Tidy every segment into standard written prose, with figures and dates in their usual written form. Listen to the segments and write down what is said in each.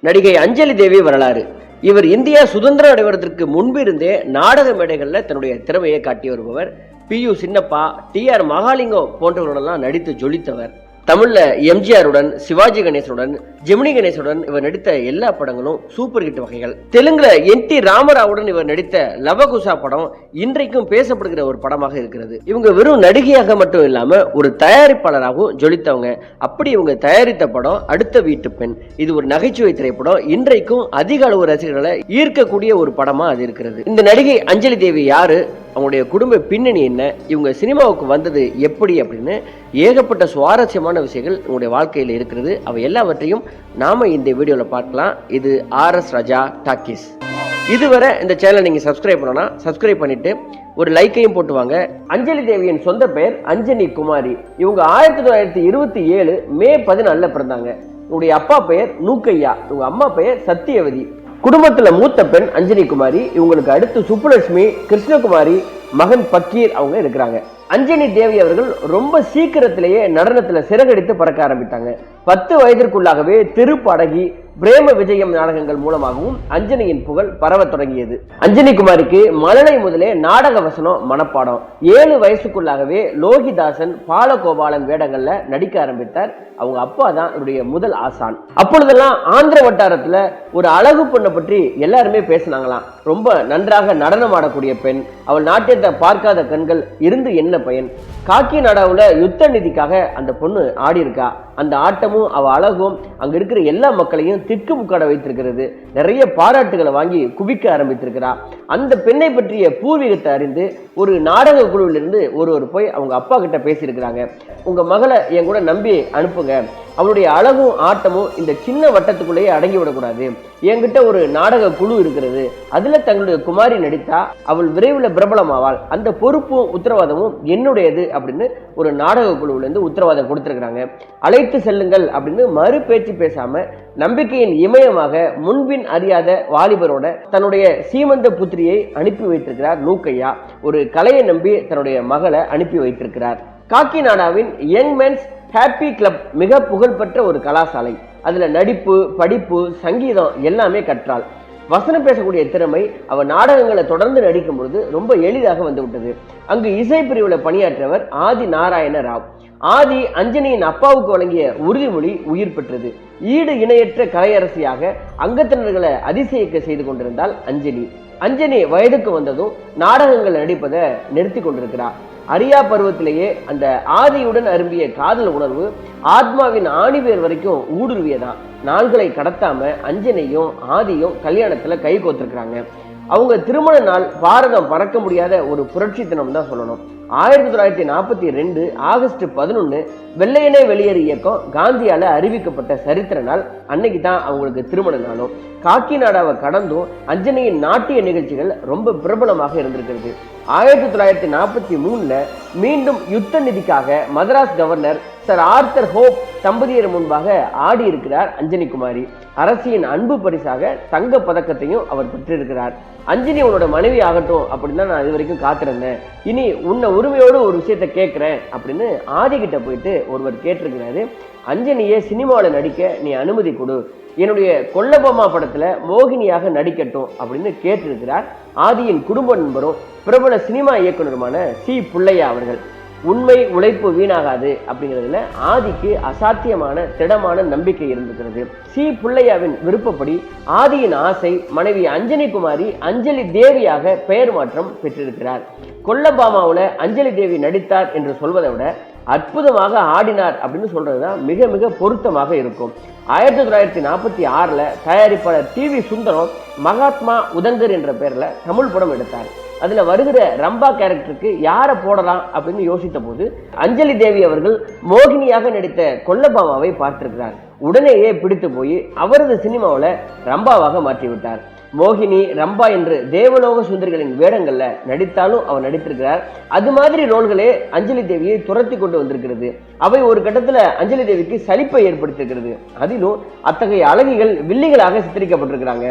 நடிகை அஞ்சலி தேவி வரலாறு. இவர் இந்தியா சுதந்திரம் அடைவதற்கு முன்பிருந்தே நாடக மேடைகளில் தன்னுடைய திறமையை காட்டி வருபவர். PU சின்னப்பா, TR மகாலிங்கம் போன்றவர்களுடன் நடித்து ஜொலித்தவர். தமிழ்ல எம்ஜிஆருடன், சிவாஜி கணேசனுடன், ஜெமினி கணேசனுடன் இவர் நடித்த எல்லா படங்களும் சூப்பர் ஹிட் வகைகள். தெலுங்குல NT ராமராவுடன் இவர் நடித்த லவகுசா படம் இன்றைக்கும் பேசப்படுகிற ஒரு படமாக இருக்கிறது. இவங்க வெறும் நடிகையாக மட்டும் இல்லாம ஒரு தயாரிப்பாளராகவும் ஜொலித்தவங்க. அப்படி இவங்க தயாரித்த படம் அடுத்த வீட்டு பெண். இது ஒரு நகைச்சுவை திரைப்படம். இன்றைக்கும் அதிக அளவு ரசிகர்களை ஈர்க்கக்கூடிய ஒரு படமா அது இருக்கிறது. இந்த நடிகை அஞ்சலி தேவி யாரு, அவங்களுடைய குடும்ப பின்னணி என்ன, இவங்க சினிமாவுக்கு வந்தது எப்படி அப்படின்னு ஏகப்பட்ட சுவாரஸ்யமான விஷயங்கள் உங்களுடைய வாழ்க்கையில் இருக்கிறது. அவை எல்லாவற்றையும் நாம இந்த வீடியோவில் பார்க்கலாம். இது RS ராஜா டாக்கீஸ். இதுவரை இந்த சேனலை நீங்க சப்ஸ்கிரைப் பண்ணனா சப்ஸ்கிரைப் பண்ணிட்டு ஒரு லைக்கையும் போட்டுவாங்க. அஞ்சலி தேவியின் சொந்த பெயர் அஞ்சனி குமாரி. இவங்க 1927 மே 14 பிறந்தாங்க. இவங்களுடைய அப்பா பெயர் நூக்கையா, இவங்க அம்மா பெயர் சத்தியவதி. குடும்பத்துல மூத்த பெண் அஞ்சனி குமாரி. இவங்களுக்கு அடுத்து சுப்புலட்சுமி, கிருஷ்ணகுமாரி, மகன் பக்கீர் அவங்க இருக்கிறாங்க. அஞ்சனி தேவி அவர்கள் ரொம்ப சீக்கிரத்திலேயே நடனத்துல சிறகடித்து பறக்க ஆரம்பித்தாங்க. 10 வயதிற்குள்ளாகவே திருப்பாடகி, பிரேம விஜயம் நாடகங்கள் மூலமாகவும் அஞ்சனியின் புகழ் பரவ தொடங்கியது. அஞ்சனி குமாரிக்கு மழலை முதலே நாடக வசனம் மனப்பாடம். 7 வயசுக்குள்ளாகவே லோகிதாசன், பாலகோபாலன் வேடங்கள்ல நடிக்க ஆரம்பித்தார். அவங்க அப்பா தான் இவருடைய முதல் ஆசான். அப்பொழுதெல்லாம் ஆந்திர வட்டாரத்துல ஒரு அழகு பொண்ணை பற்றி எல்லாருமே பேசினாங்களாம். ரொம்ப நன்றாக நடனம் ஆடக்கூடிய பெண், அவள் நாட்டியத்தை பார்க்காத கண்கள் இருந்து என்ன பயன். காக்கி நாடாவுல யுத்த நிதிக்காக அந்த பொண்ணு ஆடி இருக்கா. அந்த ஆட்டமும் அவ அழகும் அங்க இருக்கிற எல்லா மக்களையும் திக்கு முக்காட வைத்திருக்கிறது. நிறைய பாராட்டுகளை வாங்கி குவிக்க ஆரம்பித்திருக்கிறா. அந்த பெண்ணை பற்றிய பூர்வீகத்தை அறிந்து ஒரு நாடக குழுவிலிருந்து ஒருவர் போய் அவங்க அப்பா கிட்ட பேசியிருக்கிறாங்க. உங்க மகளை என் கூட நம்பி அனுப்புங்க, அவளுடைய அழகும் ஆட்டமும் இந்த சின்ன வட்டத்துக்குள்ளேயே அடங்கி விடக்கூடாது. என்கிட்ட ஒரு நாடக குழு இருக்கிறது, அதுல தங்களுடைய குமாரி நடித்தா அவள் விரைவில் பிரபலமாவாள், அந்த பொறுப்பும் உத்தரவாதமும் என்னுடையது அப்படின்னு ஒரு நாடக குழுவில இருந்து உத்தரவாதம் கொடுத்திருக்கிறாங்க. அழைத்து செல்லுங்கள் அப்படின்னு மறு பேச்சு பேசாம நம்பிக்கையின் இமயமாக முன்பின் அறியாத வாலிபரோட தன்னுடைய சீமந்த புத்திரியை அனுப்பி வைத்திருக்கிறார் நூக்கையா. ஒரு கலையை நம்பி தன்னுடைய மகளை அனுப்பி வைத்திருக்கிறார். காக்கிநாடாவின் யங் மென்ஸ் ஹாப்பி கிளப் மிக புகழ்பெற்ற ஒரு கலாசாலை. அதுல நடிப்பு, படிப்பு, சங்கீதம் எல்லாமே கற்றாள். வசனம் பேசக்கூடிய திறமை அவர் நாடகங்களை தொடர்ந்து நடிக்கும் பொழுது ரொம்ப எளிதாக வந்து விட்டது. அங்கு இசை பிரிவுல பணியாற்றவர் ஆதி நாராயண ராவ். ஆதி அஞ்சனியின் அப்பாவுக்கு வழங்கிய உறுதிமொழி உயிர் பெற்றது. ஈடு இணையற்ற கலையரசியாக அங்கத்தினர்களை அதிசயிக்க செய்து கொண்டிருந்தால் அஞ்சனி வயதுக்கு வந்ததும் நாடகங்கள் நடிப்பதை நிறுத்தி கொண்டிருக்கிறார். அரியா பருவத்திலேயே அந்த ஆதியுடன் அரும்பிய காதல் உணர்வு ஆத்மாவின் ஆணிவேர் வரைக்கும் ஊடுருவியதான். நாள்களை கடத்தாம அஞ்சனையும் ஆதியும் கல்யாணத்துல கை கோத்திருக்கிறாங்க. அவங்க திருமண நாள் பாரதம் பறக்க முடியாத ஒரு புரட்சி தினம் தான் சொல்லணும். 1942 ஆகஸ்ட் 11 வெள்ளையனே வெளியேறு இயக்கம் காந்தியால அறிவிக்கப்பட்ட சரித்திர நாள். அன்னைக்கு தான் அவங்களுக்கு திருமண நாளும். காக்கி நாடாவை கடந்தும் அஞ்சனையின் நாட்டிய நிகழ்ச்சிகள் ரொம்ப பிரபலமாக இருந்திருக்கிறது. 1943 மீண்டும் யுத்த நிதிக்காக Madras governor Sir Arthur Hope தம்பதியர் முன்பாக ஆடி இருக்கிறார் அஞ்சனி குமாரி. அரசியின் அன்பு பரிசாக தங்க பதக்கத்தையும் அவர் பெற்றிருக்கிறார். அஞ்சனி உன்னோட மனைவி ஆகட்டும் அப்படின்னு நான் இது வரைக்கும் காத்திருந்தேன், இனி உன்னை உரிமையோடு ஒரு விஷயத்த கேட்கிறேன் அப்படின்னு ஆதி கிட்ட போயிட்டு ஒருவர் கேட்டிருக்கிறாரு. அஞ்சனியே சினிமாவில் நடிக்க நீ அனுமதி கொடு, என்னுடைய கொல்லபொம்மா படத்துல மோகினியாக நடிக்கட்டும் அப்படின்னு கேட்டிருக்கிறார். ஆதியின் குடும்ப நண்பரும் பிரபல சினிமா இயக்குனருமான சி புள்ளையா அவர்கள். உண்மை உழைப்பு வீணாகாது அப்படிங்கிறதுல ஆதிக்கு அசாத்தியமான திடமான நம்பிக்கை இருந்திருக்கிறது. சி புள்ளையாவின் விருப்பப்படி ஆதியின் ஆசை மனைவி அஞ்சனி குமாரி அஞ்சலி தேவியாக பெயர் மாற்றம் பெற்றிருக்கிறார். கொல்லபாமாவுல அஞ்சலி தேவி நடித்தார் என்று சொல்வதை விட அற்புதமாக ஆடினார் அப்படின்னு சொல்றதுதான் மிக மிக பொருத்தமாக இருக்கும். 1946 தயாரிப்பாளர் TV சுந்தரம் மகாத்மா உதங்கர் என்ற பெயர்ல தமிழ் படம் எடுத்தார். அதுல வருகிற ரம்பா கேரக்டருக்கு யாரை போடலாம் அப்படின்னு யோசித்த போது அஞ்சலி தேவி அவர்கள் மோகினியாக நடித்த கொல்லபாமாவை பார்த்திருக்கிறார். உடனேயே பிடித்து போய் அவரது சினிமாவில் ரம்பாவாக மாற்றிவிட்டார். மோகினி, ரம்பா என்று தேவலோக சுந்தரிகளின் வேடங்கள்ல நடித்தாலும் அவர் நடித்திருக்கிறார். அது மாதிரி ரோல்களே அஞ்சலி தேவியை துரத்தி கொண்டு வந்திருக்கிறது. அவை ஒரு கட்டத்துல அஞ்சலி தேவிக்கு சலிப்பை ஏற்படுத்திருக்கிறது. அதிலும் அத்தகைய அழகிகள் வில்லிகளாக சித்தரிக்கப்பட்டிருக்கிறாங்க.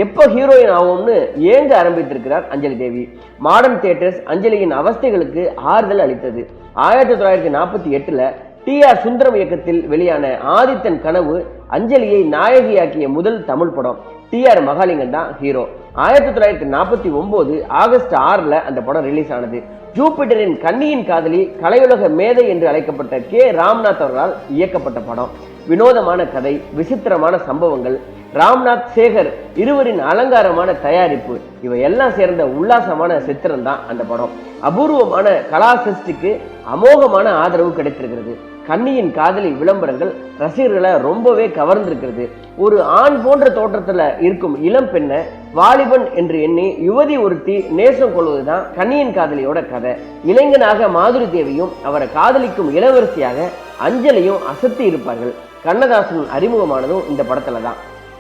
எப்போ ஹீரோயின் ஆகும்னு ஏங்க ஆரம்பித்திருக்கிறார் அஞ்சலி தேவி. மாடர்ன் தியேட்டர்ஸ் அஞ்சலியின் அவஸ்தைகளுக்கு ஆறுதல் அளித்தது. 1948 டி.ஆர். சுந்தரம் இயக்கத்தில் வெளியான ஆதித்தன் கனவு அஞ்சலியை நாயகியாக்கிய முதல் தமிழ் படம். டி.ஆர். மகாலிங்கம் தான் ஹீரோ. 1949 ஆகஸ்ட் 6 அந்த படம் ரிலீஸ் ஆனது. ஜூபிட்டரின் கன்னியின் காதலி, கலையுலக மேதை என்று அழைக்கப்பட்ட கே. ராம்நாத் அவர்களால் இயக்கப்பட்ட படம். வினோதமான கதை, விசித்திரமான சம்பவங்கள், ராம்நாத் சேகர் இருவரின் அலங்காரமான தயாரிப்பு, இவை எல்லாம் சேர்ந்த உல்லாசமான சித்திரம் தான் அந்த படம். அபூர்வமான கலாசிஸ்டுக்கு அமோகமான ஆதரவு கிடைத்திருக்கிறது. கன்னியின் காதலி விளம்பரங்கள் ரசிகர்களை ரொம்பவே கவர்ந்திருக்கிறது. ஒரு ஆண் போன்ற தோற்றத்துல இருக்கும் இளம் பெண்ணை வாலிபன் என்று எண்ணி யுவதி ஒருத்தி நேசம் கொள்வதுதான் கன்னியின் காதலியோட கதை. இளைஞனாக மாதுரி தேவியும் அவரை காதலிக்கும் இளவரசியாக அஞ்சலியும் அசத்தி இருப்பார்கள். கண்ணதாசன் அறிமுகமானதும் இந்த படத்துல தான்.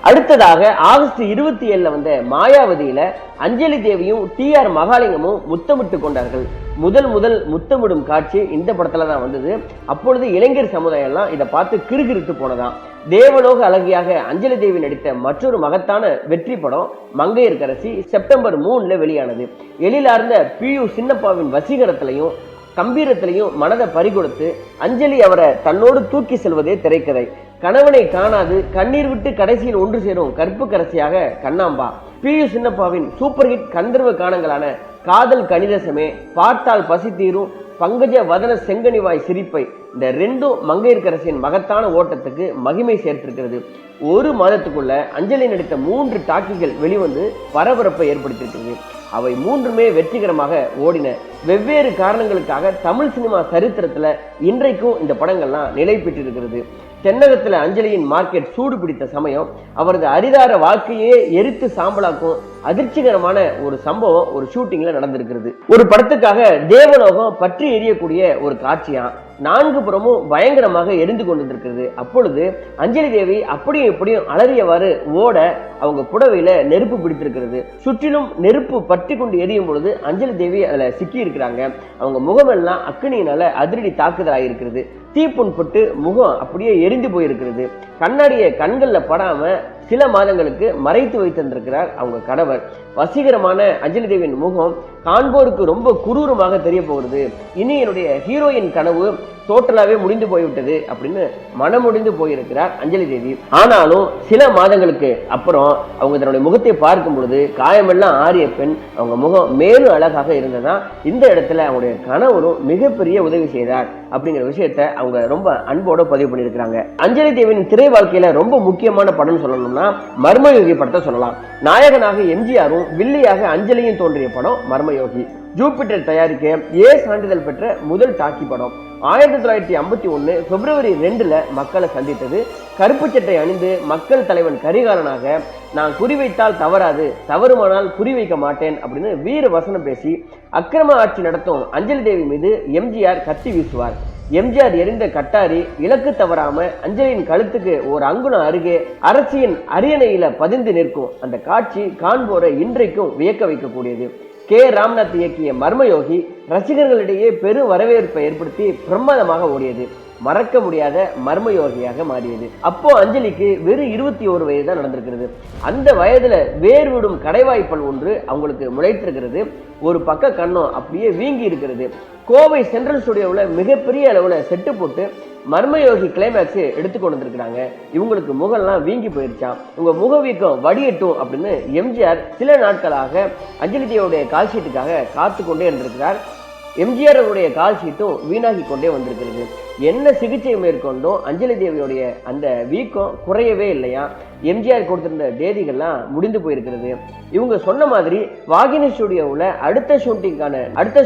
அடுத்ததாக ஆகஸ்ட் 27 வந்த மாயாவதியில அஞ்சலி தேவியும் டி.ஆர். மகாலிங்கமும் முத்தமிட்டு கொண்டார்கள். முதல் முத்தமிடும் காட்சி இந்த படத்துல தான் வந்தது. அப்பொழுது இளைஞர் சமுதாயம் எல்லாம் இதை பார்த்து கிறுகிறுத்து போனதாம். தேவலோக அழகியாக அஞ்சலி தேவி நடித்த மற்றொரு மகத்தான வெற்றி படம் மங்கையர்க்கரசி செப்டம்பர் 3 வெளியானது. எழிலார்ந்த பி.யு. சின்னப்பாவின் வசீகரத்திலையும் கம்பீரத்திலையும் மனதை பறிகொடுத்து அஞ்சலி அவரை தன்னோடு தூக்கி செல்வதே திரைக்கதை. கணவனை காணாது கண்ணீர் விட்டு கடைசியில் ஒன்று சேரும் கற்பு கரசியாக கண்ணாம்பா. பி.யு. சின்னப்பாவின் சூப்பர் ஹிட் கந்தர்வ கானங்களான காதல் கணிதசமே, பார்த்தால் பசி தீரும், பங்கஜ வதன செங்கனிவாய் சிரிப்பை, இந்த ரெண்டும் மங்கையர்க்கரசியின் மகத்தான ஓட்டத்துக்கு மகிமை சேர்த்திருக்கிறது. ஒரு மாதத்துக்குள்ள அஞ்சலி நடித்த 3 டாக்கிகள் வெளிவந்து பரபரப்பை ஏற்படுத்தியிருக்கிறது. அவை 3மே வெற்றிகரமாக ஓடின. வெவ்வேறு காரணங்களுக்காக தமிழ் சினிமா சரித்திரத்துல இன்றைக்கும் இந்த படங்கள்லாம் நிலை பெற்றிருக்கிறது. தென்னகத்துல அஞ்சலியின் மார்க்கெட் சூடு பிடித்த சமயம் அவரது அரிதார வாழ்க்கையே எரித்து சாம்பலாக்கும் அதிர்ச்சிகரமான ஒரு சம்பவம் ஒரு ஷூட்டிங்ல நடந்திருக்கிறது. ஒரு படத்துக்காக தேவலோகம் பற்றி எரியக்கூடிய ஒரு காட்சியா 4 புறமும் பயங்கரமாக எரிந்து கொண்டிருக்கிறது. அப்பொழுது அஞ்சலி தேவி அப்படியும் இப்படியும் அலறியவாறு ஓட அவங்க புடவையில நெருப்பு பிடித்திருக்கிறது. சுற்றிலும் நெருப்பு பற்றி கொண்டு எரியும் பொழுது அஞ்சலி தேவி அதுல சிக்கி இருக்கிறாங்க. அவங்க முகமெல்லாம் அக்னியினால அதிரடி தாக்குதல் ஆகியிருக்கிறது. தீப்புண்பட்டு முகம் அப்படியே எரிந்து போயிருக்கிறது. கண்ணாடியை கண்கள்ல படாம சில மாதங்களுக்கு மறைத்து வைத்திருக்கிறார் அவங்க கணவர். வசீகரமான அஞ்சலி தேவியின் முகம் காண்போருக்கு ரொம்ப குரூரமாக தெரிய போகிறது. இனி என்னுடைய ஹீரோயின் கனவு டோட்டலாவே முடிந்து போய்விட்டது அப்படின்னு மனமுடிந்து போயிருக்கிறார் அஞ்சலி தேவி. ஆனாலும் சில மாதங்களுக்கு அப்புறம் அவங்க தன்னுடைய முகத்தை பார்க்கும் பொழுது காயமெல்லாம் ஆறிய பெண், அவங்க முகம் மேலும் அழகாக இருந்ததா இந்த இடத்துல அவங்களுடைய கணவரும் மிகப்பெரிய உதவி செய்தார் அப்படிங்கிற விஷயத்த அவங்க ரொம்ப அன்போட பதிவு பண்ணியிருக்கிறாங்க. அஞ்சலி தேவியின் திரை வாழ்க்கையில ரொம்ப முக்கியமான படம் சொல்லணும்னா மர்மயோகி படத்தை சொல்லலாம். நாயகனாக எம்ஜிஆரும் வில்லியாக அஞ்சலியும் தோன்றிய படம் மர்மயோகி. ஜூபிட்டர் தயாரிக்க ஏ சான்றிதழ் பெற்ற முதல் டாக்கி படம். 1951 பிப்ரவரி 2 மக்களை சந்தித்தது. கருப்பு சட்டை அணிந்து மக்கள் தலைவன் கரிகாலனாக நான் குறிவைத்தால் தவறாது, தவறுமானால் குறிவைக்க மாட்டேன் அப்படின்னு வீர வசனம் பேசி அக்கிரம ஆட்சி நடத்தும் அஞ்சலி தேவி மீது எம்ஜிஆர் கத்தி வீசுவார். எம்ஜிஆர் எரிந்த கட்டாரி இலக்கு தவறாம அஞ்சலியின் கழுத்துக்கு ஒரு அங்குலம் அருகே அரசியின் அரியணையில பதிந்து நிற்கும். அந்த காட்சி காண்போரை இன்றைக்கும் வியக்க வைக்கக்கூடியது. கே. ராம்நாத் இயக்கிய மர்மயோகி ரசிகர்களிடையே பெரும் வரவேற்பை ஏற்படுத்தி பிரமாதமாக ஓடியது. மறக்க முடியாத மர்மயோகியாக மாறியது. அப்போ அஞ்சலிக்கு வெறும் 21 வயது தான் நடந்திருக்கிறது. அந்த வயதுல வேர்விடும் கடைவாய்ப்பல் ஒன்று அவங்களுக்கு முளைத்திருக்கிறது. ஒரு பக்க கண்ணம் அப்படியே வீங்கி இருக்கிறது. கோவை சென்ட்ரல் ஸ்டுடியோவில் மிகப்பெரிய அளவுல செட்டு போட்டு மர்மயோகி கிளைமேக்ஸ் எடுத்துக்கொண்டு வந்திருக்கிறாங்க. இவங்களுக்கு முகம்லாம் வீங்கி போயிருச்சான். உங்க முக வீக்கம் வடியட்டும் அப்படின்னு எம்ஜிஆர் சில நாட்களாக அஞ்சலி தேவியுடைய கால் ஷீட்டுக்காக காத்து கொண்டே இருந்திருக்கிறார். எம்ஜிஆர் அவருடைய கால் ஷீட்டும் வீணாகி கொண்டே வந்திருக்கிறது. என்ன சிகிச்சை மேற்கொண்டும் அஞ்சலி தேவியுடைய அந்த வீக்கம் குறையவே இல்லையா. எம்ஜிஆர் கொடுத்திருந்த தேதிகள்லாம் முடிந்து போயிருக்கிறது. இவங்க சொன்ன மாதிரி வாகினி ஸ்டுடியோவில் அடுத்த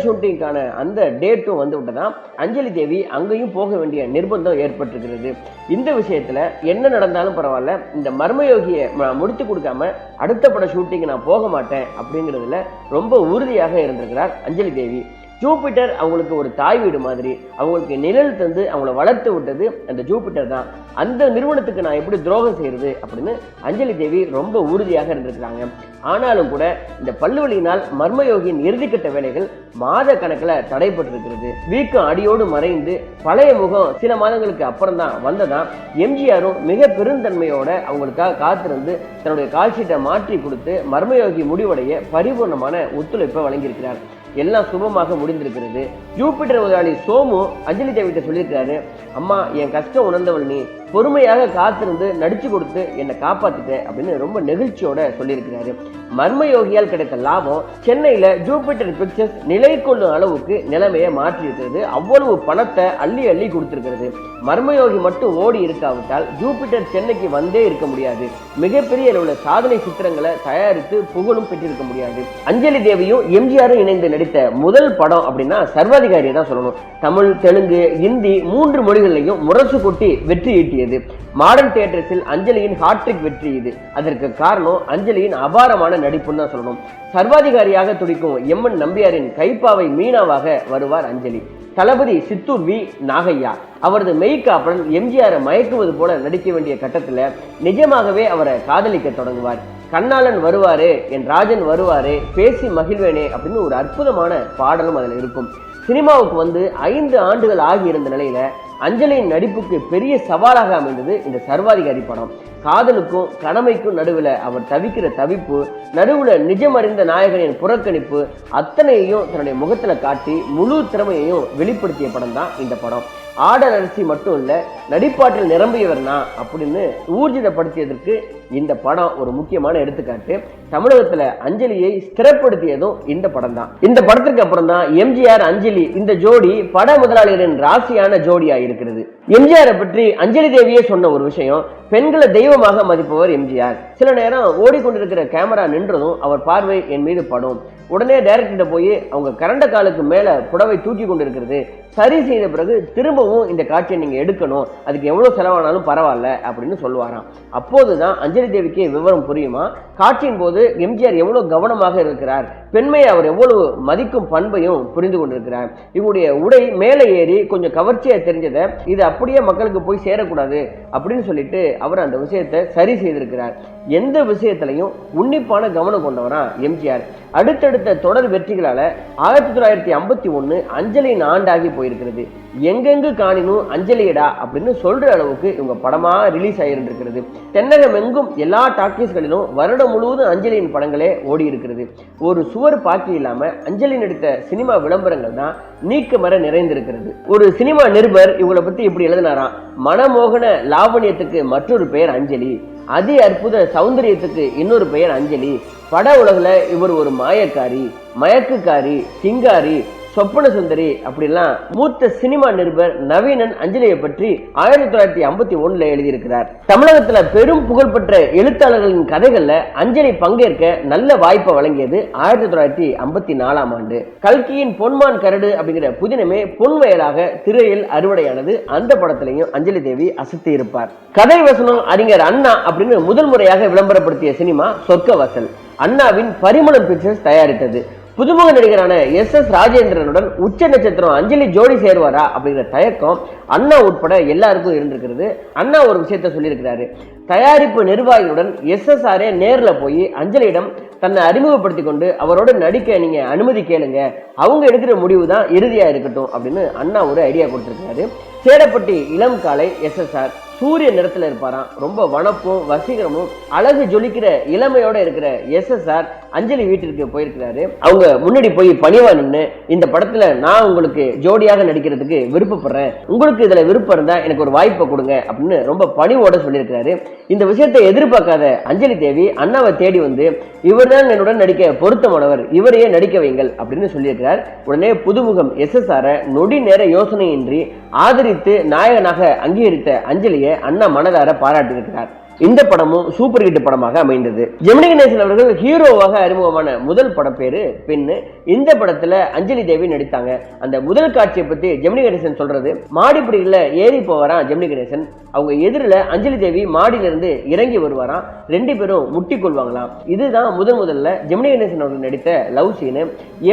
ஷூட்டிங்கான அந்த டேட்டும் வந்து விட்டதான். அஞ்சலி தேவி அங்கேயும் போக வேண்டிய நிர்பந்தம் ஏற்பட்டிருக்கிறது. இந்த விஷயத்துல என்ன நடந்தாலும் பரவாயில்ல, இந்த மர்மயோகியை முடித்து கொடுக்காம அடுத்த பட ஷூட்டிங் நான் போக மாட்டேன் அப்படிங்கிறதுல ரொம்ப உறுதியாக இருந்திருக்கிறார் அஞ்சலி தேவி. ஜூபிட்டர் அவங்களுக்கு ஒரு தாய் வீடு மாதிரி, அவங்களுக்கு நிழல் தந்து அவங்கள வளர்த்து விட்டது அந்த ஜூபிட்டர் தான். அந்த நிறுவனத்துக்கு நான் எப்படி துரோகம் செய்யறது அப்படின்னு அஞ்சலி தேவி ரொம்ப உறுதியாக இருந்திருக்கிறாங்க. ஆனாலும் கூட இந்த பல்லுவலியினால் மர்மயோகியின் இறுதிக்கட்ட வேலைகள் மாத கணக்கில் தடைப்பட்டிருக்கிறது. வீக்கம் அடியோடு மறைந்து பழைய முகம் சில மாதங்களுக்கு அப்புறம் தான் வந்ததான். எம்ஜிஆரும் மிக பெருந்தன்மையோட அவங்களுக்காக காத்திருந்து தன்னுடைய கால்ஷீட்டை மாற்றி கொடுத்து மர்மயோகி முடிவடைய பரிபூர்ணமான ஒத்துழைப்பை வழங்கியிருக்கிறார். எல்லாம் சுபமாக முடிந்திருக்கிறது. ஜூபிட்டர் முதலாளி சோமு அஞ்சலி தேவி கிட்ட சொல்லியிருக்காரு, அம்மா என் கஷ்டம் உணர்ந்தவள் நீ, பொறுமையாக காத்திருந்து நடிச்சு கொடுத்து என்னை காப்பாத்திட்ட அப்படின்னு ரொம்ப நெகிழ்ச்சியோட சொல்லியிருக்கிறாரு. மர்மயோகியால் கிடைத்த லாபம் சென்னையில ஜூபிட்டர் பிக்சர்ஸ் நிலை கொள்ளும் அளவுக்கு நிலைமையை மாற்றி இருக்கிறது. அவ்வளவு பணத்தை அள்ளி அள்ளி கொடுத்திருக்கிறது. மர்மயோகி மட்டும் ஓடி இருக்காவிட்டால் ஜூபிட்டர் சென்னைக்கு வந்தே இருக்க முடியாது. மிகப்பெரிய அளவுல சாதனை சித்திரங்களை தயாரித்து புகழும் பெற்றிருக்க முடியாது. அஞ்சலி தேவியும் எம்ஜிஆரும் இணைந்து நடித்த முதல் படம் அப்படின்னா சர்வாதிகாரியை தான் சொல்லணும். தமிழ், தெலுங்கு, ஹிந்தி 3 மொழிகளிலையும் முரசு கொட்டி வெற்றி ஈட்டியது. மாடர்ன் தியேட்டர்ஸில் அஞ்சலியின் ஹாட்ரிக் வெற்றி இது. அதற்கு காரணம் அஞ்சலியின் அபாரமான நடிப்புன்னு தான் சொல்லணும். சர்வாதிகாரியாக துடிக்கும் எம்என் நம்பியாரின் கைப்பாவை மீனாவாக வருவார் அஞ்சலி. தளபதி சித்தூர் வி நாகையா அவரது மெய்காப்பன் எம்ஜிஆரை மயக்குவது போல நடிக்க வேண்டிய கட்டத்துல நிஜமாகவே அவரை காதலிக்க தொடங்குவார். கண்ணாளன் வருவாரு, என் ராஜன் வருவாரு, பேசி மகிழ்வேனே அப்படின்னு ஒரு அற்புதமான பாடலும் அதில் இருக்கும். சினிமாவுக்கு வந்து 5 ஆண்டுகள் ஆகியிருந்த நிலையில அஞ்சலியின் நடிப்புக்கு பெரிய சவாலாக அமைந்தது இந்த சர்வாதிகாரி படம். காதலுக்கும் கடமைக்கும் நடுவில் அவர் தவிக்கிற தவிப்பு, நடுவில் நிஜமறிந்த நாயகனின் புறக்கணிப்பு, அத்தனையையும் தன்னுடைய முகத்துல காட்டி முழு திறமையையும் வெளிப்படுத்திய படம் தான் இந்த படம். ஆடல் அரிசி மட்டும் இல்ல, நடிப்பாற்றில் நிரம்பியவர்னா அப்படின்னு ஊர்ஜிதப்படுத்தியதற்கு இந்த படம் ஒரு முக்கியமான எடுத்துக்காட்டு. தமிழகத்துல அஞ்சலியை ஸ்திரப்படுத்தியதும் இந்த படம் தான். இந்த படத்திற்கு அப்புறம் தான் எம்ஜிஆர் அஞ்சலி இந்த ஜோடி பட முதலாளிகளின் ராசியான ஜோடியா இருக்கிறது. எம்ஜிஆரை பற்றி அஞ்சலி தேவியே சொன்ன ஒரு விஷயம், பெண்களை தெய்வமாக மதிப்பவர் எம்ஜிஆர். சில நேரம் ஓடிக்கொண்டிருக்கிற கேமரா நின்றதும் அவர் பார்வை என் மீது படும். உடனே டைரக்டர் போய் அவங்க கரண்ட காலுக்கு மேல புடவை தூக்கி கொண்டிருக்கிறது சரி செய்த பிறகு திரும்பவும் இந்த காட்சியை நீங்க எடுக்கணும், அதுக்கு எவ்வளவு செலவானாலும் பரவாயில்ல அப்படின்னு சொல்லுவாராம். அப்போதுதான் அஞ்சலி தேவிக்கு விவரம் புரியுமா, காட்சியின் போது எம்ஜிஆர் எவ்வளவு கவனமாக இருக்கிறார், பெண்மையை அவர் எவ்வளவு மதிக்கும் பண்பையும் புரிந்து கொண்டிருக்கிறார். இவருடைய உடை மேலே ஏறி கொஞ்சம் கவர்ச்சியா தெரிஞ்சதை இது அப்படியே மக்களுக்கு போய் சேரக்கூடாது அப்படின்னு சொல்லிட்டு அவர் அந்த விஷயத்தை சரி செய்திருக்கிறார். எந்த விஷயத்திலையும் உன்னிப்பான கவனம் கொண்டவரா எம்ஜிஆர். அடுத்தடுத்த தொடர் வெற்றிகளால 1951 அஞ்சலியின் ஆண்டாகி போயிருக்கிறது. எங்கெங்கு காணினும் அஞ்சலியடா அப்படின்னு சொல்ற அளவுக்கு இவங்க படமா ரிலீஸ் ஆகிருந்திருக்கிறது. தென்னகம் எங்கும் எல்லா டாக்கீஸ்களிலும் வருடம் முழுவதும் அஞ்சலியின் படங்களே ஓடி இருக்கிறது. ஒரு சுவர் பாக்கி இல்லாம அஞ்சலி நடித்த சினிமா விளம்பரங்கள் தான் நீக்கமர நிறைந்திருக்கிறது. ஒரு சினிமா நிருபர் இவங்களை பத்தி இப்படி எழுதினாராம், மனமோகன லாவணியத்துக்கு மற்றொரு பெயர் அஞ்சலி, அதி அற்புத சௌந்தரியத்துக்கு இன்னொரு பெயர் அஞ்சலி, பட உலகுல இவர் ஒரு மாயக்காரி, மயக்குக்காரி, சிங்காரி, சொப்பன சுந்தரி அப்படிலாம் மூத்த சினிமா நிருபர் நவீனன் அஞ்சலியை பற்றி 1951 எழுதியிருக்கிறார். தமிழகத்துல பெரும் புகழ்பெற்ற எழுத்தாளர்களின் கதைகள்ல அஞ்சலி பங்கேற்க நல்ல வாய்ப்பை வழங்கியது 1954 ஆண்டு. கல்கியின் பொன்மான் கரடு அப்படிங்கிற புதினமே பொன்வயலாக திரையில் அறுவடையானது. அந்த படத்திலையும் அஞ்சலி தேவி அசத்தி இருப்பார். கதை வசனம் அறிஞர் அண்ணா அப்படின்னு முதல் முறையாக விளம்பரப்படுத்திய சினிமா சொர்க்கவாசல் அண்ணாவின் பரிமளம் பிக்சர்ஸ் தயாரித்தது. புதுமுக நடிகரான எஸ் ராஜேந்திரனுடன் உச்ச நட்சத்திரம் அஞ்சலி ஜோடி சேருவாரா அப்படிங்கிற தயக்கம் அண்ணா உட்பட எல்லாருக்கும் இருந்திருக்கிறது. அண்ணா ஒரு விஷயத்த சொல்லியிருக்கிறாரு, தயாரிப்பு நிர்வாகியுடன் SSRே நேர்ல போய் அஞ்சலியிடம் தன்னை அறிமுகப்படுத்தி கொண்டு அவரோட நடிக்க நீங்க அனுமதி கேளுங்க, அவங்க எடுக்கிற முடிவு தான் இறுதியா இருக்கட்டும் அப்படின்னு அண்ணா ஒரு ஐடியா கொடுத்திருக்காரு. சேடப்பட்டி இளம் காலை SSR சூரிய நிறத்துல இருப்பாராம். ரொம்ப வனப்பும் வசீகரமும் அழகு ஜொலிக்கிற இளமையோட இருக்கிற SSR அஞ்சலி வீட்டிற்கு போயிருக்கிறாரு. அவங்க முன்னாடி போய் பணிவா நின்று, இந்த படத்துல நான் உங்களுக்கு ஜோடியாக நடிக்கிறதுக்கு விருப்பப்படுறேன், உங்களுக்கு இதுல விருப்பம் இருந்தா எனக்கு ஒரு வாய்ப்பை கொடுங்க அப்படின்னு ரொம்ப பணிவோட சொல்லியிருக்கிறாரு. இந்த விஷயத்தை எதிர்பார்க்காத அஞ்சலி தேவி அண்ணாவை தேடி வந்து, இவர்தான் என்னுடன் நடிக்க பொருத்தமானவர், இவரையே நடிக்க வைங்கள் அப்படின்னு சொல்லியிருக்கிறார். உடனே புதுமுகம் SSR நொடி நேர யோசனையின்றி ஆதரித்து நாயகனாக அங்கீகரித்த அஞ்சலியை அண்ணா மனதார பாராட்டியிருக்கிறார். இந்த படமும் சூப்பர் ஹிட் படமாக அமைந்தது. ஜெமினி கணேசன் அவர்கள் ஹீரோவாக அறிமுகமான முதல் படம் பேரு பெண்ணு. இந்த படத்துல அஞ்சலி தேவி நடித்தாங்க. அந்த முதல் காட்சியை பத்தி ஜெமினி கணேசன் சொல்றது, மாடிப்படிகளில் ஏறி போவாராம் ஜெமினி கணேசன். அவங்க எதிரில அஞ்சலி தேவி மாடியிலிருந்து இறங்கி வருவாராம். 2 பேரும் முட்டி கொள்வாங்களாம். இதுதான் முதல்ல ஜெமினி கணேசன் அவர்கள் நடித்த லவ் சீனு.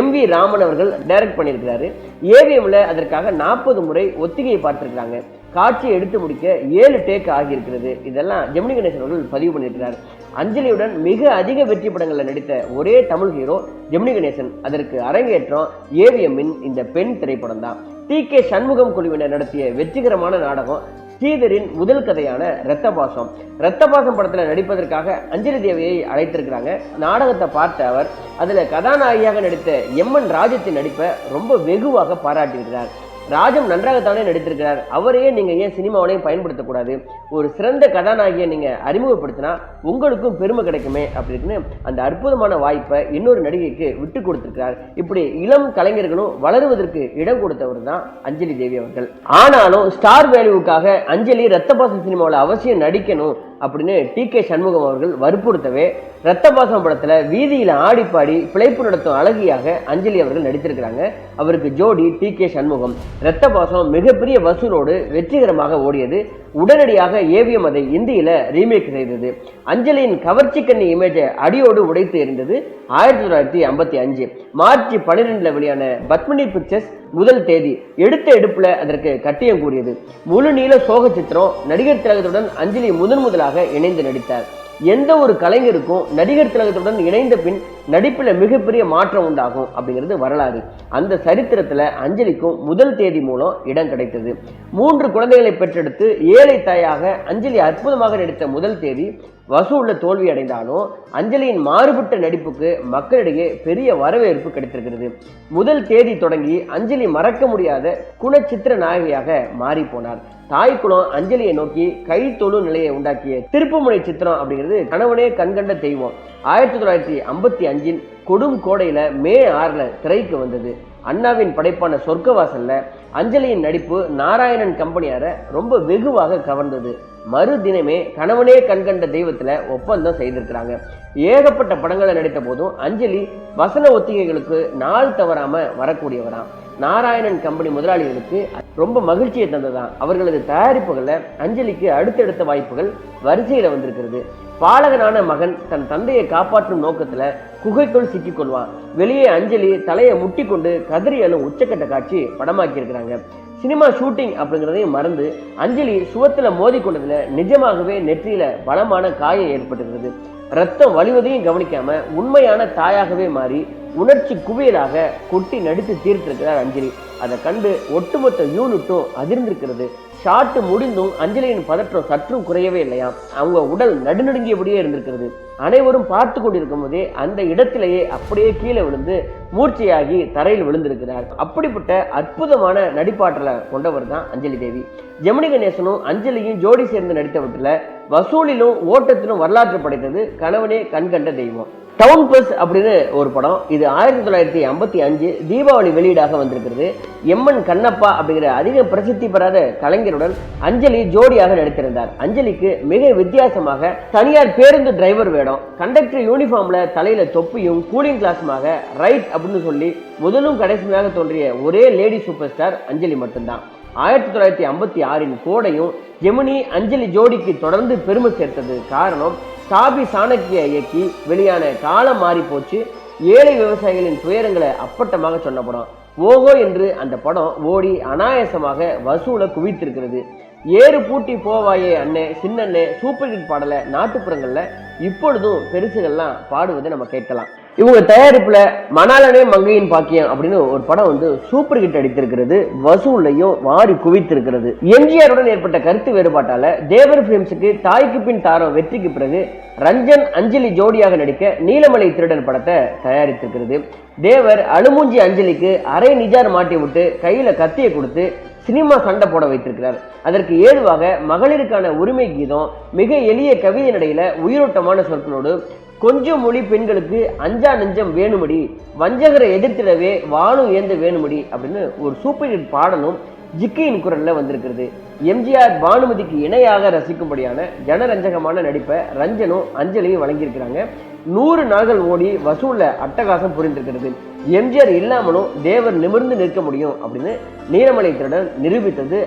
MV ராமன் அவர்கள் டைரக்ட் பண்ணியிருக்கிறாரு. AVMல அதற்காக 40 முறை ஒத்திகையை பார்த்திருக்கிறாங்க. காட்சியை எடுத்து முடிக்க 7 டேக் ஆகியிருக்கிறது. இதெல்லாம் ஜெமினி கணேசன் அவர்கள் பதிவு பண்ணியிருக்கிறார். அஞ்சலியுடன் மிக அதிக வெற்றி படங்களில் நடித்த ஒரே தமிழ் ஹீரோ ஜெமினி கணேசன். அதற்கு அரங்கேற்றம் AVMின் இந்த பெண் திரைப்படம் தான். TK சண்முகம் குழுவினர் நடத்திய வெற்றிகரமான நாடகம் ஸ்ரீதரின் முதல் கதையான ரத்த பாசம். ரத்த பாசம் படத்துல நடிப்பதற்காக அஞ்சலி தேவியை அழைத்திருக்கிறாங்க. நாடகத்தை பார்த்த அவர் அதுல கதாநாயகியாக நடித்த எம்என் ராஜத்தின் நடிப்பை ரொம்ப வெகுவாக பாராட்டியிருக்கிறார். ராஜம் நன்றாகத்தானே நடித்திருக்கிறார், அவரையே நீங்க ஏன் சினிமாவிலையும் பயன்படுத்தக்கூடாது, ஒரு சிறந்த கதாநாயகியை நீங்க அறிமுகப்படுத்தினா உங்களுக்கும் பெருமை கிடைக்குமே அப்படின்னு அந்த அற்புதமான வாய்ப்பை இன்னொரு நடிகைக்கு விட்டு கொடுத்திருக்கிறார். இப்படி இளம் கலைஞர்களும் வளருவதற்கு இடம் கொடுத்தவர் தான் அஞ்சலி தேவி அவர்கள். ஆனாலும் ஸ்டார் வேல்யூவுக்காக அஞ்சலி ரத்த பாசம் சினிமாவில் அவசியம் நடிக்கணும் அப்படின்னு டி.கே. சண்முகம் அவர்கள் வற்புறுத்தவே ரத்த பாசம் படத்துல வீதியில ஆடிப்பாடி பிழைப்பு நடத்தும் அழகியாக அஞ்சலி அவர்கள் நடித்திருக்கிறாங்க. அவருக்கு ஜோடி டி.கே. சண்முகம். ரத்த பாசம் மிகப்பெரிய வசூலோடு வெற்றிகரமாக ஓடியது. உடனடியாக ஏவிஎம் அதை இந்தியில ரீமேக் செய்தது. அஞ்சலியின் கவர்ச்சி கண்ணி இமேஜை அடியோடு உடைத்து எறிந்தது. 1955 மார்ச் 12 வெளியான பத்மினி பிக்சர்ஸ் முதல் தேதி எடுத்த எடுப்புல அதற்கு கட்டியம் கூறியது. முழு நீள சோக சித்திரம். நடிகர் திலகத்துடன் அஞ்சலி முதலாக இணைந்து நடித்தார். எந்த ஒரு கலைஞருக்கும் நடிகர் திலகத்துடன் இணைந்த பின் நடிப்புல மிகப்பெரிய மாற்றம் உண்டாகும் அப்படிங்கிறது வரலாறு. அந்த சரித்திரத்துல அஞ்சலிக்கும் முதல் தேதி மூலம் இடம் கிடைத்தது. 3 குழந்தைகளை பெற்றெடுத்து ஏழை தாயாக அஞ்சலி அற்புதமாக நடித்த முதல் தேதி வசூல்ல தோல்வி அடைந்தாலும் அஞ்சலியின் மாறுபட்ட நடிப்புக்கு மக்களிடையே பெரிய வரவேற்பு கிடைத்திருக்கிறது. முதல் தேதி தொடங்கி அஞ்சலி மறக்க முடியாத குணச்சித்திர நாயகியாக மாறி போனார். தாய்க்குளம் அஞ்சலியை நோக்கி கை தொழு நிலையை உண்டாக்கிய திருப்புமுனை சித்திரம் அப்படிங்கிறது கணவனே கண்கண்ட தெய்வம் 1955 கொடும் கோடையில மே 6 திரைக்கு வந்தது. அண்ணாவின் படைப்பான சொர்க்கவாசல்ல அஞ்சலியின் நடிப்பு நாராயணன் கம்பெனியார ரொம்ப வெகுவாக கவர்ந்தது. மறுதினமே கணவனே கண்கண்ட தெய்வத்துல ஒப்பந்தம் செய்திருக்கிறாங்க. ஏகப்பட்ட படங்களை நடித்த போதும் அஞ்சலி வசன ஒத்திகைகளுக்கு நாள் தவறாம வரக்கூடியவராம். நாராயணன் கம்பெனி முதலாளிகளுக்கு ரொம்ப மகிழ்ச்சியை தந்ததான். அவர்களது தயாரிப்புகள்ல அஞ்சலிக்கு அடுத்தடுத்த வாய்ப்புகள் வரிசையில வந்திருக்கிறது. பாலகனான மகன் தன் தந்தையை காப்பாற்றும் நோக்கத்துல குகைக்குள் சிக்கிக் கொள்வான். வெளியே அஞ்சலி தலையை முட்டி கொண்டு கதறி அழும் உச்சக்கட்ட காட்சி படமாக்கி இருக்கிறாங்க. சினிமா ஷூட்டிங் அப்படிங்கிறதையும் மறந்து அஞ்சலி சுவத்துல மோதி கொண்டதுல நிஜமாகவே நெற்றியில பலமான காயம் ஏற்பட்டிருக்கிறது. ரத்தம் வலிவதையும் கவனிக்காம உண்மையான தாயாகவே மாறி உணர்ச்சி குவியலாக கொட்டி நடித்து தீர்த்திருக்கிறார் அஞ்சலி. அதை கண்டு ஒட்டுமொத்த யூனிட்டும் அதிர்ந்திருக்கிறது. ஷாட்டு முடிந்தும் அஞ்சலியின் பதற்றம் சற்றும் குறையவே இல்லையாம். அவங்க உடல் நடுநடுங்கியபடியே இருந்திருக்கிறது. அனைவரும் பார்த்து கொண்டிருக்கும் போதே அந்த இடத்திலேயே அப்படியே கீழே விழுந்து மூர்ச்சையாகி தரையில் விழுந்திருக்கிறார். அப்படிப்பட்ட அற்புதமான நடிப்பாற்றலை கொண்டவர் தான் அஞ்சலி தேவி. ஜெமினி கணேசனும் அஞ்சலியும் ஜோடி சேர்ந்து நடித்தவற்றில் வசூலிலும் ஓட்டத்திலும் வரலாற்று படைத்தது கணவனே கண்கண்ட தெய்வம். டவுன் பஸ் அப்படின்னு ஒரு படம். இது 1955 தீபாவளி வெளியீடாக வந்திருக்கிறது. எம்என் கண்ணப்பா அப்படிங்கிற அதிக பிரசித்தி பெறாத கலைஞருடன் அஞ்சலி ஜோடியாக நடித்திருந்தார். அஞ்சலிக்கு மிக வித்தியாசமாக தனியார் பேருந்து டிரைவர் வேடம், கண்டக்டர் யூனிஃபார்ம்ல தலையில தொப்பியும் கூலிங் கிளாஸுமாக ரைட் அப்படின்னு சொல்லி முதலும் கடைசியாக தோன்றிய ஒரே லேடி சூப்பர் ஸ்டார் அஞ்சலி மட்டும்தான். 1956 கோடையும் ஜெமினி அஞ்சலி ஜோடிக்கு தொடர்ந்து பெருமை சேர்த்தது காரணம் சாபி சாணக்கிய இயக்கி வெளியான காலம் மாறி போச்சு, ஏழை விவசாயிகளின் துயரங்களை அப்பட்டமாக சொன்ன படம். ஓகோ என்று அந்த படம் ஓடி அனாயாசமாக வசூலை குவித்திருக்கிறது. ஏறு பூட்டி போவாயே அண்ணே சின்னண்ணே சூப்பர் ஹிட் பாடலை நாட்டுப்புறங்கள்ல இப்பொழுதும் பெருசுகள்லாம் பாடுவதை நம்ம கேட்கலாம். இவங்க தயாரிப்புல மணாலனே மங்கையின் பாக்கியம் அப்படின்னு ஒரு படம் சூப்பர் ஹிட் அடித்திருக்கிறது. வசூலையும் வாரி குவித்திருக்கிறது. எம்ஜிஆருடன் ஏற்பட்ட கருத்து வேறுபாட்டால தேவர் பிலிம்ஸுக்கு தாய்க்கு பின் தாரம் வெற்றிக்கு பிறகு ரஞ்சன் அஞ்சலி ஜோடியாக நடிக்க நீலமலை திருடன் படத்தை தயாரித்திருக்கிறது. தேவர் அழுமூஞ்சி அஞ்சலிக்கு அரை நிஜார் மாட்டி விட்டு கையில கத்தியை கொடுத்து சினிமா சண்டை போட வைத்திருக்கிறார். அதற்கு ஏதுவாக மகளிருக்கான உரிமை கீதம் மிக எளிய கவிதை நடையில உயிரோட்டமான சொற்களோடு கொஞ்சம் மொழி பெண்களுக்கு அஞ்சா நெஞ்சம் வேணுமடி, வஞ்சகரை எதிர்த்திடவே வானும் ஏந்த வேணுமடி அப்படின்னு ஒரு சூப்பர் ஹிட் பாடலும் ஜிக்கியின் குரல்ல வந்திருக்கிறது. எம்ஜிஆர் பானுமதிக்கு இணையாக ரசிக்கும்படியான ஜனரஞ்சகமான நடிப்பை ரஞ்சனும் அஞ்சலியும் வழங்கியிருக்கிறாங்க. 100 நாள்கள் ஓடி வசூல்ல அட்டகாசம் புரிந்திருக்கிறது. எம்ஜிஆர் இல்லாமலும் தேவர் நிமிர்ந்து நிற்க முடியும் அப்படின்னு நீலமலை திருடன் நிரூபித்தது.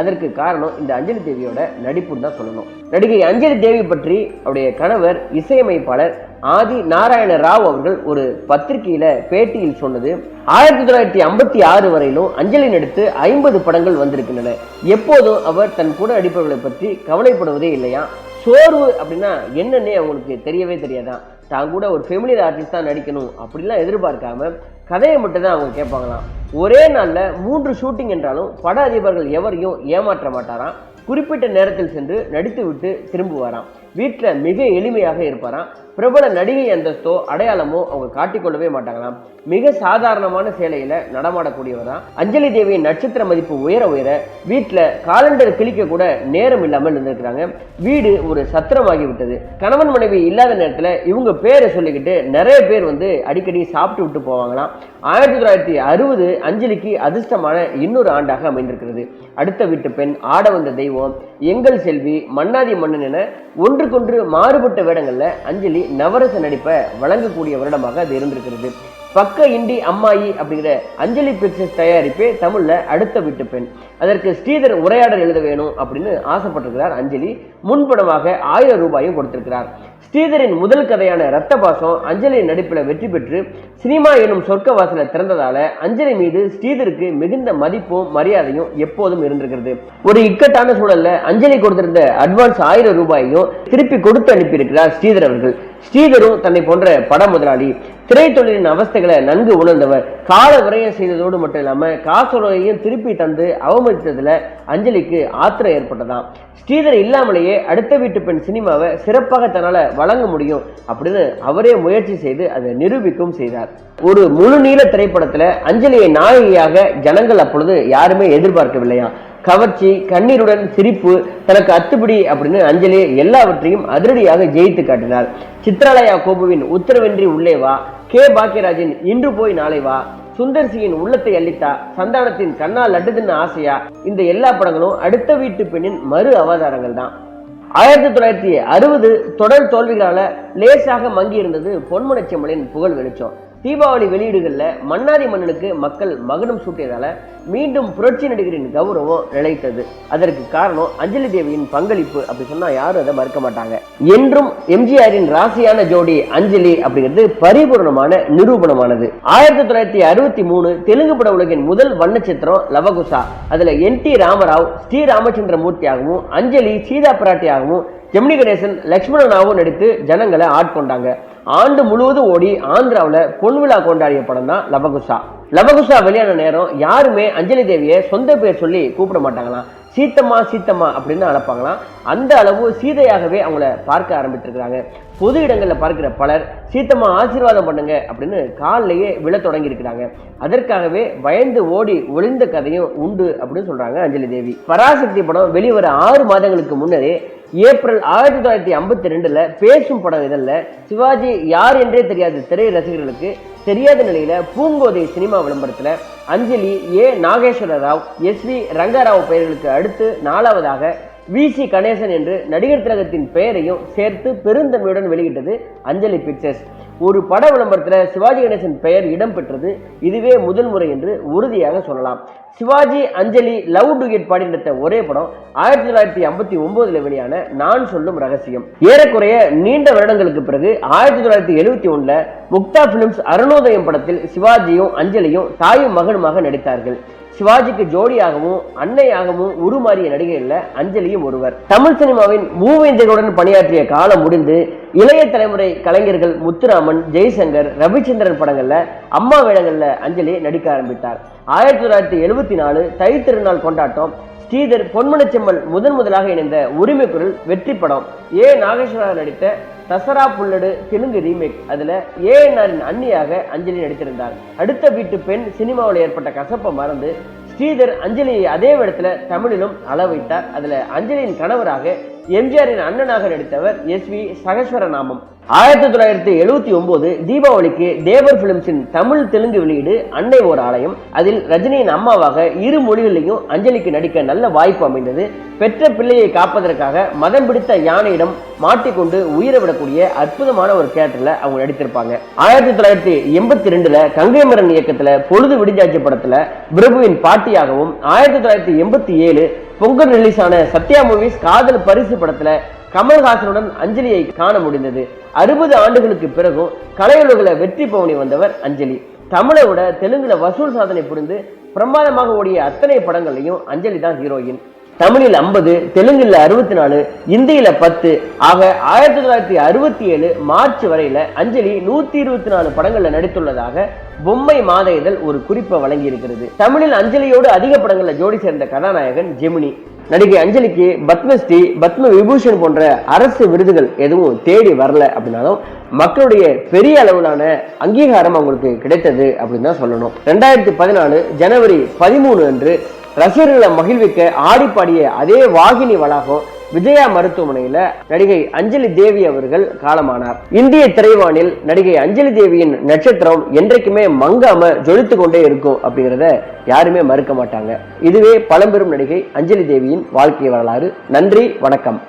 அதற்கு காரணம் இந்த அஞ்சலி தேவியோட நடிப்புன்னு தான் சொல்லணும். நடிகை அஞ்சலி தேவி பற்றி அவருடைய கணவர் இசையமைப்பாளர் ஆதி நாராயண ராவ் அவர்கள் ஒரு பத்திரிகையில பேட்டியில் சொன்னது, 1956 வரையிலும் அஞ்சலி நடித்து 50 படங்கள் வந்திருக்கின்றன. எப்போதும் அவர் தன் கூட நடிப்பவர்களை பற்றி கவலைப்படுவதே இல்லையா. சோர்வு அப்படின்னா என்னன்னே அவங்களுக்கு தெரியவே தெரியாதான். தான் கூட ஒரு ஃபெமிலியர் ஆர்டிஸ்ட் தான் நடிக்கணும் அப்படிலாம் எதிர்பார்க்காம கதையை மட்டும் தான் அவங்க கேட்பாங்களாம். ஒரே நாளில் 3 ஷூட்டிங் என்றாலும் பட அதிபர்கள் எவரையும் ஏமாற்ற மாட்டாராம். குறிப்பிட்ட நேரத்தில் சென்று நடித்துவிட்டு திரும்புவாராம். வீட்டில் மிக எளிமையாக இருப்பாராம். பிரபல நடிகை அந்தஸ்தோ அடையாளமோ அவங்க காட்டிக்கொள்ளவே மாட்டாங்களாம். மிக சாதாரணமான சேலையில நடமாடக்கூடியவர் தான். அஞ்சலி தேவியின் நட்சத்திர மதிப்பு உயர உயர வீட்டில் காலண்டர் கிழிக்க கூட நேரம் இல்லாமல் இருந்திருக்கிறாங்க. வீடு ஒரு சத்திரமாகி விட்டது. கணவன் மனைவி இல்லாத நேரத்தில் இவங்க பேரை சொல்லிக்கிட்டு நிறைய பேர் அடிக்கடி சாப்பிட்டு விட்டு போவாங்களாம். 1960 அஞ்சலிக்கு அதிர்ஷ்டமான இன்னொரு ஆண்டாக அமைந்திருக்கிறது. அடுத்த வீட்டு பெண், ஆட வந்த தெய்வம், எங்கள் செல்வி, மன்னாதி மன்னன் என ஒன்றுக்கொன்று மாறுபட்ட வேடங்கள்ல அஞ்சலி நவரச நடிப்பை வழங்கக்கூடிய வருடமாக அது இருந்திருக்கிறது. பக்க இண்டி அம்மாயி அப்படிங்கிற அஞ்சலி பிக்சர்ஸ் தயாரிப்பே தமிழ்ல அடுத்த வீட்டு பெண். அதற்கு ஸ்ரீதர் உரையாடல் எழுத வேணும் அப்படின்னு ஆசைப்பட்டிருக்கிறார் அஞ்சலி. முன்படமாக 1000 ரூபாயும் கொடுத்திருக்கிறார். ஸ்ரீதரின் முதல் கதையான ரத்த பாசம் அஞ்சலியின் நடிப்பில் வெற்றி பெற்று சினிமா எனும் சொர்க்க வாசலை திறந்ததால அஞ்சலி மீது ஸ்ரீதருக்கு மிகுந்த மதிப்பும் மரியாதையும் எப்போதும் இருந்திருக்கிறது. ஒரு இக்கட்டான சூழல்ல அஞ்சலி கொடுத்திருந்த அட்வான்ஸ் 1000 ரூபாயையும் திருப்பி கொடுத்து அனுப்பியிருக்கிறார் ஸ்ரீதர் அவர்கள். ஸ்ரீதரும் தன்னை போன்ற பட முதலாளி, திரைத்தொழிலின் அவஸ்தைகளை நன்கு உணர்ந்தவர். கால விரயம் செய்ததோடு மட்டும் இல்லாம காசோலையும் திருப்பி தந்து அவமதித்ததுல அஞ்சலிக்கு ஆத்திரம் ஏற்பட்டதாம். ஸ்ரீதர் இல்லாமலேயே அடுத்த வீட்டு பெண் சினிமாவை சிறப்பாக தன்னால வழங்க முடியும் அப்படின்னு அவரே முயற்சி செய்து அதை நிரூபிக்கவும் செய்தார். ஒரு முழு நீள திரைப்படத்துல அஞ்சலியை நாயகியாக ஜனங்கள் அப்பொழுது யாருமே எதிர்பார்க்கவில்லையா. கவர்ச்சி, கண்ணீருடன் சிரிப்பு, தனக்கு அத்துப்படி அப்படின்னு அஞ்சலி எல்லாவற்றையும் அதிரடியாக ஜெயித்து காட்டினார். சித்ராலயா கோபுவின் உத்தரவின்றி உள்ளே வா, கே பாக்கியராஜின் இன்று போய் நாளை வா, சுந்தர் சியின் உள்ளத்தை அள்ளித்தா, சந்தானத்தின் கண்ணால் லட்டு தின்ன ஆசையா, இந்த எல்லா படங்களும் அடுத்த வீட்டு பெண்ணின் மறு அவதாரங்கள் தான். 1960 தொடர் தோல்விகளால லேசாக மங்கி இருந்தது பொன்முனச்செம்மலின் புகழ் வெளிச்சம். தீபாவளி வெளியீடுகள்ல மன்னாதி மன்னனுக்கு மக்கள் மகுடம் சூட்டியதால மீண்டும் புரட்சி நடிகரின் கௌரவம் நிலைத்தது. அதற்கு காரணம் அஞ்சலி தேவியின் பங்களிப்பு. அப்படி சொன்னா யாரும் அதை மறுக்க மாட்டாங்க. என்றும் எம்ஜிஆரின் ராசியான ஜோடி அஞ்சலி அப்படிங்கிறது பரிபூர்ணமான நிரூபணமானது. 1963 தெலுங்கு பட உலகின் முதல் வண்ணச்சித்திரம் லவகுசா. அதுல NT ராமராவ் ஸ்ரீ ராமச்சந்திரமூர்த்தியாகவும் அஞ்சலி சீதா பிராட்டியாகவும் ஜெமினி கணேசன் லட்சுமணனாகவும் நடித்து ஜனங்களை ஆட்கொண்டாங்க. ஆண்டு முழுவதும் ஓடி ஆந்திராவில் பொன்விழா கொண்டாடிய படம் தான் லவகுசா. லவகுசா வெளியான நேரம் யாருமே அஞ்சலி தேவியை சொந்த பேர் சொல்லி கூப்பிட மாட்டாங்களாம். சீத்தம்மா சீத்தம்மா அப்படின்னு அழைப்பாங்களாம். அந்த அளவு சீதையாகவே அவங்கள பார்க்க ஆரம்பித்திருக்கிறாங்க. பொது இடங்களில் பார்க்கிற பலர் சீத்தம்மா ஆசீர்வாதம் பண்ணுங்க அப்படின்னு காலிலேயே விழ தொடங்கி இருக்கிறாங்க. அதற்காகவே பயந்து ஓடி ஒளிந்த கதையும் உண்டு அப்படின்னு சொல்றாங்க அஞ்சலி தேவி. பராசக்தி படம் வெளிவர 6 மாதங்களுக்கு முன்னரே ஏப்ரல் 1952 பேசும் படம் இதழ்ல சிவாஜி யார் என்றே தெரியாத திரை ரசிகர்களுக்கு தெரியாத நிலையில பூங்கோதை சினிமா விளம்பரத்துல அஞ்சலி, நாகேஸ்வர ராவ், SV ரங்கராவ் பெயர்களுக்கு அடுத்து 4வதாக VC கணேசன் என்று நடிகர் திலகத்தின் பெயரையும் சேர்த்து பெருந்தன்மையுடன் வெளியிட்டது அஞ்சலி பிக்சர்ஸ். ஒரு பட விளம்பரத்தில் சிவாஜி கணேசன் பெயர் இடம்பெற்றது இதுவே முதல் முறை என்று உறுதியாக சொல்லலாம். சிவாஜி அஞ்சலி லவ் டுகெட் பாடி நடித்த ஒரே படம் 1959 வெளியான நான் சொல்லும் ரகசியம். ஏறக்குறைய நீண்ட வருடங்களுக்கு பிறகு 1971 முக்தா பிலிம்ஸ் அருணோதயம் படத்தில் சிவாஜியும் அஞ்சலியும் தாயும் மகனுமாக நடித்தார்கள். சிவாஜிக்கு ஜோடியாகவும் அன்னையாகவும் உருமாறிய நடிகைகள்ல அஞ்சலியும் ஒருவர். தமிழ் சினிமாவின் மூவேந்தர்களுடன் பணியாற்றிய காலம் முடிந்து இளைய தலைமுறை கலைஞர்கள் முத்துராமன், ஜெய்சங்கர், ரவிச்சந்திரன் படங்கள்ல அம்மா வேடங்கள்ல அஞ்சலி நடிக்க ஆரம்பித்தார். 1974 தை திருநாள் கொண்டாட்டம், ஸ்ரீதர் பொன்முனச்செம்மல் முதலாக இணைந்த உரிமை குரல் வெற்றி படம், நாகேஸ்வரா நடித்த தசரா புல்லடு தெலுங்கு ரீமேக். அதுல ANRின் அண்ணியாக அஞ்சலி நடித்திருந்தார். அடுத்த வீட்டு பெண் சினிமாவில் ஏற்பட்ட கசப்பை மறந்து ஸ்ரீதர் அஞ்சலியை அதே இடத்துல தமிழிலும் அள வைத்தார். அதுல அஞ்சலியின் கணவராக எம்ஜிஆரின் அண்ணனாக நடித்தவர் SV சகஸ்வரநாமம். 1979 தீபாவளிக்கு தேவர் பிலிம்ஸின் தமிழ் தெலுங்கு வெளியீடு அன்னை ஓர் ஆலயம். அதில் ரஜினியின் அம்மாவாக 2 மொழிகளிலும் அஞ்சலிக்கு நடிக்க நல்ல வாய்ப்பு அமைந்தது. பெற்ற பிள்ளையை காப்பதற்காக மதம் பிடித்த யானையிடம் மாட்டிக்கொண்டு உயிரை விடக்கூடிய அற்புதமான ஒரு கேரக்டர்ல அவங்க நடித்திருப்பாங்க. 1982 கங்கைமரன் இயக்கத்துல பொழுது விடிஞ்சாச்சு படத்துல பிரபுவின் பாட்டியாகவும், 1987 பொங்கல் ரிலீஸ் ஆன சத்யா மூவிஸ் காதல் பரிசு படத்துல கமல்ஹாசனுடன் அஞ்சலியை காண முடிந்தது. 60 ஆண்டுகளுக்கு பிறகும் கலையுலகில வெற்றி பவனி வந்தவர் அஞ்சலி. தமிழை விட தெலுங்குல வசூல் சாதனை புரிந்து பிரமாதமாக ஓடிய அத்தனை படங்களையும் அஞ்சலி தான் ஹீரோயின். தமிழில் 50, தெலுங்குல 64, இந்தியில 10 ஆக 1967 மார்ச் வரையில அஞ்சலி 124 படங்கள்ல நடித்துள்ளதாக பொம்மை மாத இதழ் ஒரு குறிப்பை வழங்கி இருக்கிறது. தமிழில் அஞ்சலியோடு அதிக படங்கள்ல ஜோடி சேர்ந்த கதாநாயகன் ஜெமினி. நடிகை அஞ்சலிக்கு பத்மஸ்ரீ, பத்ம விபூஷன் போன்ற அரசு விருதுகள் எதுவும் தேடி வரல அப்படின்னாலும் மக்களுடைய பெரிய அளவிலான அங்கீகாரம் அவங்களுக்கு கிடைத்தது அப்படின்னு தான் சொல்லணும். 2014 ஜனவரி 13 அன்று ரசிகர்களை மகிழ்விக்க ஆடி பாடிய அதே வாகினி வளாகம் விஜயா மருத்துவமனையில நடிகை அஞ்சலி தேவி அவர்கள் காலமானார். இந்திய திரைவானில் நடிகை அஞ்சலி தேவியின் நட்சத்திரம் என்றைக்குமே மங்காம ஜொலித்து கொண்டே இருக்கும் அப்படிங்கிறத யாருமே மறுக்க மாட்டாங்க. இதுவே பழம்பெரும் நடிகை அஞ்சலி தேவியின் வாழ்க்கை வரலாறு. நன்றி, வணக்கம்.